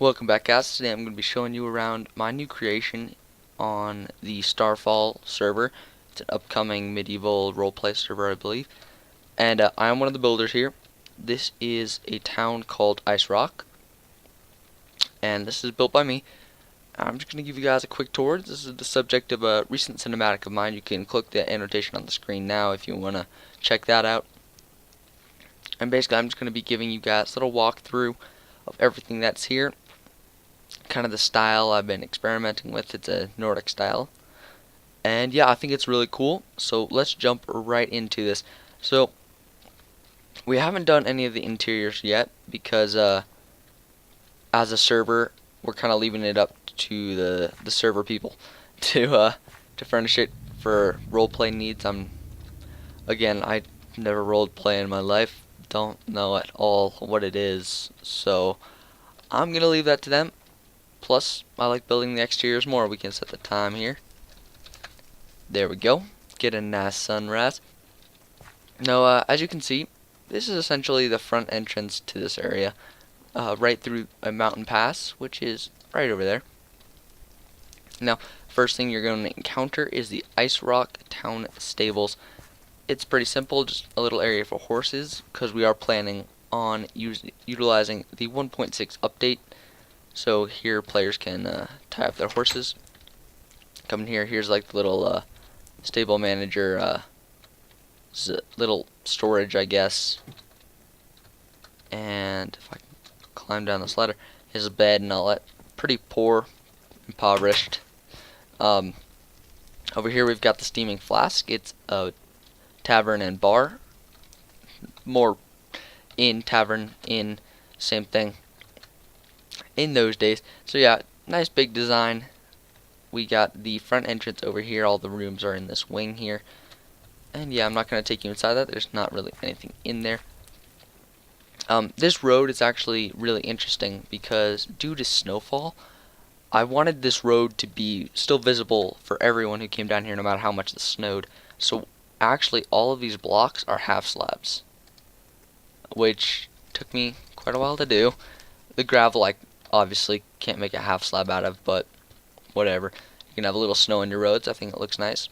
Welcome back, guys. Today I'm going to be showing you around my new creation on the Starfall server. It's an upcoming medieval roleplay server, I believe. And I am one of the builders here. This is a town called Icerock, and this is built by me. I'm just going to give you guys a quick tour. This is the subject of a recent cinematic of mine. You can click the annotation on the screen now if you want to check that out. And basically I'm just going to be giving you guys a little walkthrough of everything that's here. Kind of the style I've been experimenting with. It's a Nordic style, and yeah, I think it's really cool. So let's jump right into this. So we haven't done any of the interiors yet because as a server we're kind of leaving it up to the server people to furnish it for roleplay needs. I never roleplay in my life, don't know at all what it is, so I'm gonna leave that to them. Plus, I like building the exteriors more. We can set the time here. There we go. Get a nice sunrise. Now, as you can see, this is essentially the front entrance to this area, right through a mountain pass, which is right over there. Now, first thing you're going to encounter is the Icerock town stables. It's pretty simple, just a little area for horses, because we are planning on utilizing the 1.6 update. So here players can tie up their horses. Come in here, here's like the little stable manager little storage, I guess. And if I can climb down this ladder, here's a bed and all that. Pretty poor, impoverished. Over here we've got the steaming flask. It's a tavern and bar. More in tavern, in same thing in those days. So yeah, nice big design. We got the front entrance over here. All the rooms are in this wing here. And yeah, I'm not going to take you inside that. There's not really anything in there. This road is actually really interesting because due to snowfall, I wanted this road to be still visible for everyone who came down here no matter how much it snowed. So actually all of these blocks are half slabs, which took me quite a while to do. The gravel I obviously can't make a half slab out of, but whatever. You can have a little snow on your roads. I think it looks nice.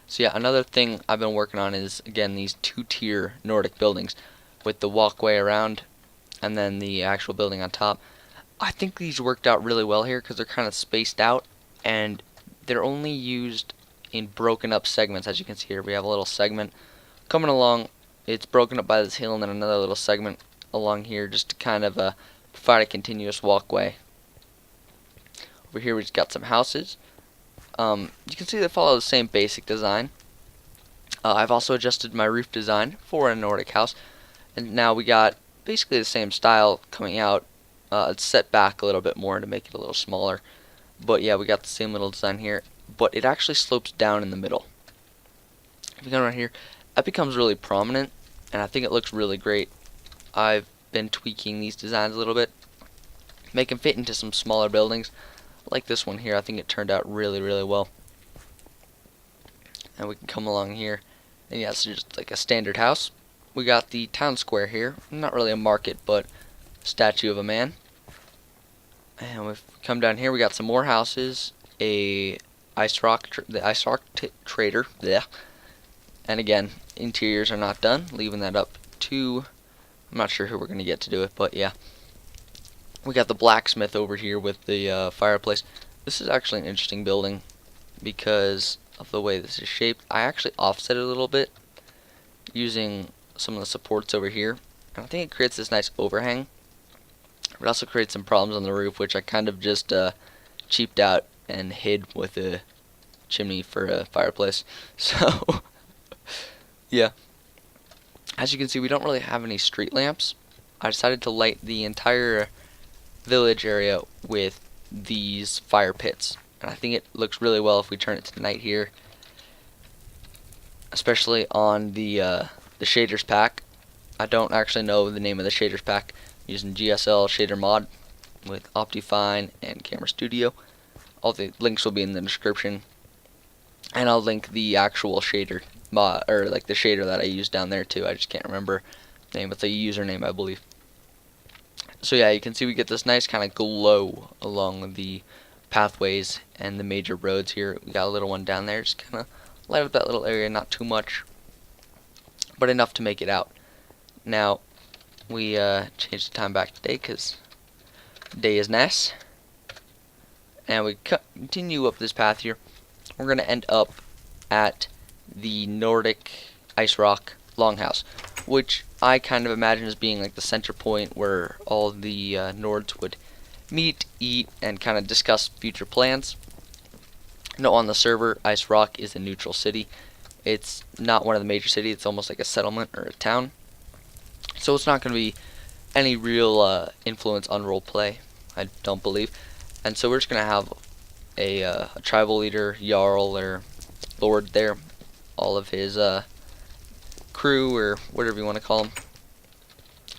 So yeah, another thing I've been working on is, again, these two-tier Nordic buildings with the walkway around and then the actual building on top. I think these worked out really well here because they're kind of spaced out and they're only used in broken up segments. As you can see here, we have a little segment coming along. It's broken up by this hill and then another little segment along here just to kind of provide a continuous walkway. Over here we just got some houses. You can see they follow the same basic design. I've also adjusted my roof design for a Nordic house, and now we got basically the same style coming out. It's set back a little bit more to make it a little smaller, but yeah, we got the same little design here, but it actually slopes down in the middle. If you come around here, that becomes really prominent, and I think it looks really great. I've been tweaking these designs a little bit, make them fit into some smaller buildings like this one here. I think it turned out really well. And we can come along here, and yeah, it's just like a standard house. We got the town square here, not really a market, but a statue of a man. And we've come down here, we got some more houses, the Icerock trader, yeah. And again, interiors are not done, leaving that up to, I'm not sure who we're going to get to do it, but yeah. We got the blacksmith over here with the fireplace. This is actually an interesting building because of the way this is shaped. I actually offset it a little bit using some of the supports over here, and I think it creates this nice overhang. It also creates some problems on the roof, which I kind of just cheaped out and hid with a chimney for a fireplace. So yeah, as you can see, we don't really have any street lamps. I decided to light the entire village area with these fire pits, and I think it looks really well if we turn it to night here, especially on the shaders pack. I don't actually know the name of the shaders pack. I'm using GSL shader mod with Optifine and Camera Studio. All the links will be in the description, and I'll link the actual shader mod, or like the shader that I use down there too. I just can't remember the name. It's a username, I believe. So yeah, you can see we get this nice kind of glow along the pathways and the major roads here. We got a little one down there, just kind of light up that little area, not too much, but enough to make it out. Now, we changed the time back to day because day is nice. And we continue up this path here. We're going to end up at the Nordic Icerock Longhouse, which I kind of imagine as being like the center point where all the Nords would meet, eat, and kind of discuss future plans. No, on the server, Icerock is a neutral city. It's not one of the major cities. It's almost like a settlement or a town. So it's not going to be any real influence on roleplay, I don't believe. And so we're just going to have a tribal leader, Jarl, or Lord there. All of his crew, or whatever you want to call them,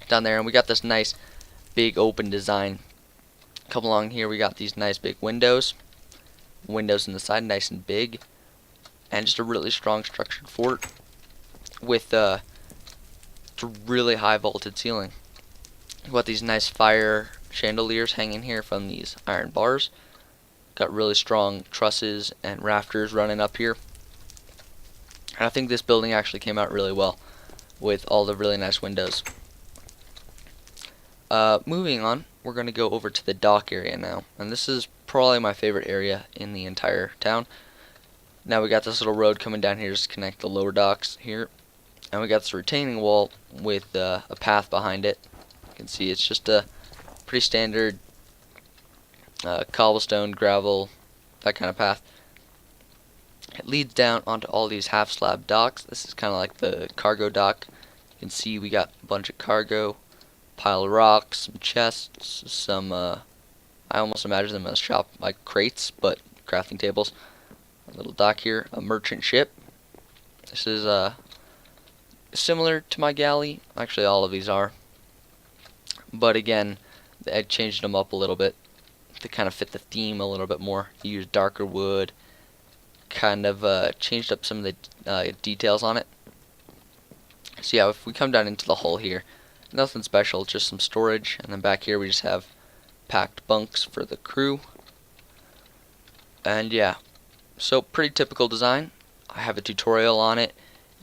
down there. And we got this nice big open design. Come along here, we got these nice big windows. Windows in the side, nice and big. And just a really strong structured fort with a really high vaulted ceiling. We've got these nice fire chandeliers hanging here from these iron bars. Got really strong trusses and rafters running up here. And I think this building actually came out really well with all the really nice windows. Moving on, we're going to go over to the dock area now. And this is probably my favorite area in the entire town. Now we got this little road coming down here to connect the lower docks here. And we got this retaining wall with a path behind it. You can see it's just a pretty standard cobblestone, gravel, that kind of path. It leads down onto all these half slab docks. This is kind of like the cargo dock. You can see we got a bunch of cargo, pile of rocks, some chests, some I almost imagine them as shop like crates, but crafting tables. A little dock here, a merchant ship. This is similar to my galley. Actually, all of these are. But again, I changed them up a little bit to kind of fit the theme a little bit more. You used darker wood, kind of changed up some of the details on it. So yeah, if we come down into the hull here, nothing special, just some storage, and then back here we just have packed bunks for the crew. And yeah, so pretty typical design. I have a tutorial on it.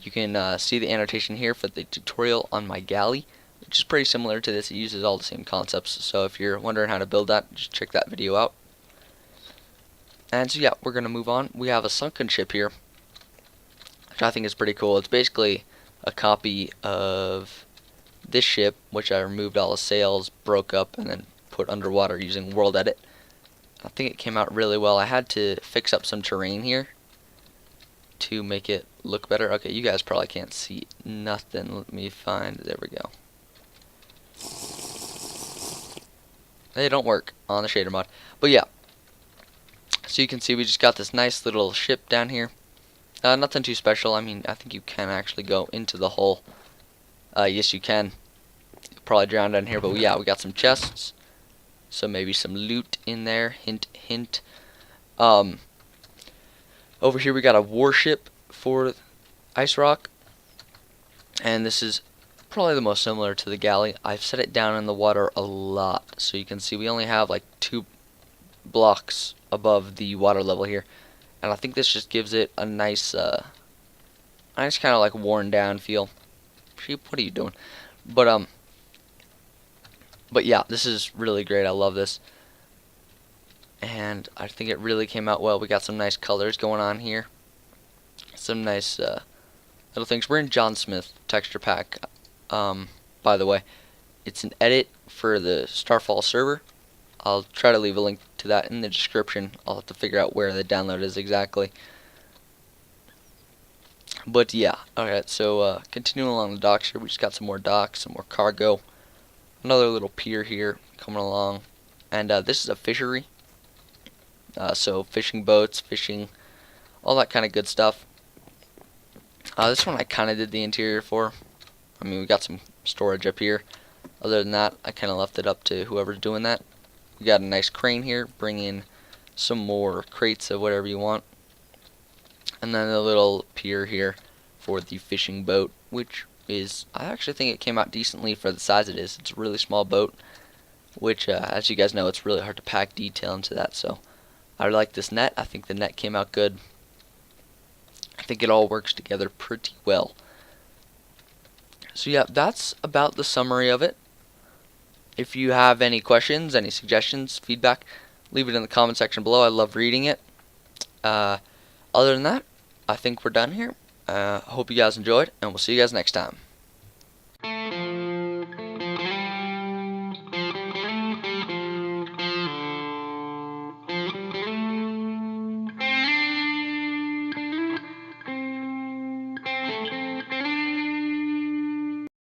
You can see the annotation here for the tutorial on my galley, which is pretty similar to this. It uses all the same concepts, so if you're wondering how to build that, just check that video out. And so yeah, we're going to move on. We have a sunken ship here, which I think is pretty cool. It's basically a copy of this ship, which I removed all the sails, broke up, and then put underwater using World Edit. I think it came out really well. I had to fix up some terrain here to make it look better. Okay, you guys probably can't see nothing. Let me find, there we go. They don't work on the shader mod. But yeah, so you can see we just got this nice little ship down here. Nothing too special. I mean, I think you can actually go into the hull. Yes, you can. You'll probably drown down here, but yeah, we got some chests. So maybe some loot in there. Hint, hint. Over here we got a warship for Icerock. And this is probably the most similar to the galley. I've set it down in the water a lot. So you can see we only have like 2 blocks above the water level here. And I think this just gives it a nice nice kind of like worn down feel. Sheep, what are you doing? But yeah, this is really great. I love this. And I think it really came out well. We got some nice colors going on here. Some nice little things. We're in John Smith texture pack. By the way, it's an edit for the Starfall server. I'll try to leave a link to that in the description. I'll have to figure out where the download is exactly. But yeah, alright, so continuing along the docks here, we just got some more docks, some more cargo. Another little pier here coming along. And this is a fishery. So fishing boats, fishing, all that kind of good stuff. This one I kind of did the interior for. I mean, we got some storage up here. Other than that, I kind of left it up to whoever's doing that. We got a nice crane here, bring in some more crates of whatever you want. And then a little pier here for the fishing boat, which is, I actually think it came out decently for the size it is. It's a really small boat. which as you guys know, it's really hard to pack detail into that. So I like this net. I think the net came out good. I think it all works together pretty well. So yeah, that's about the summary of it. If you have any questions, any suggestions, feedback, leave it in the comment section below. I love reading it. Other than that, I think we're done here. Hope you guys enjoyed, and we'll see you guys next time.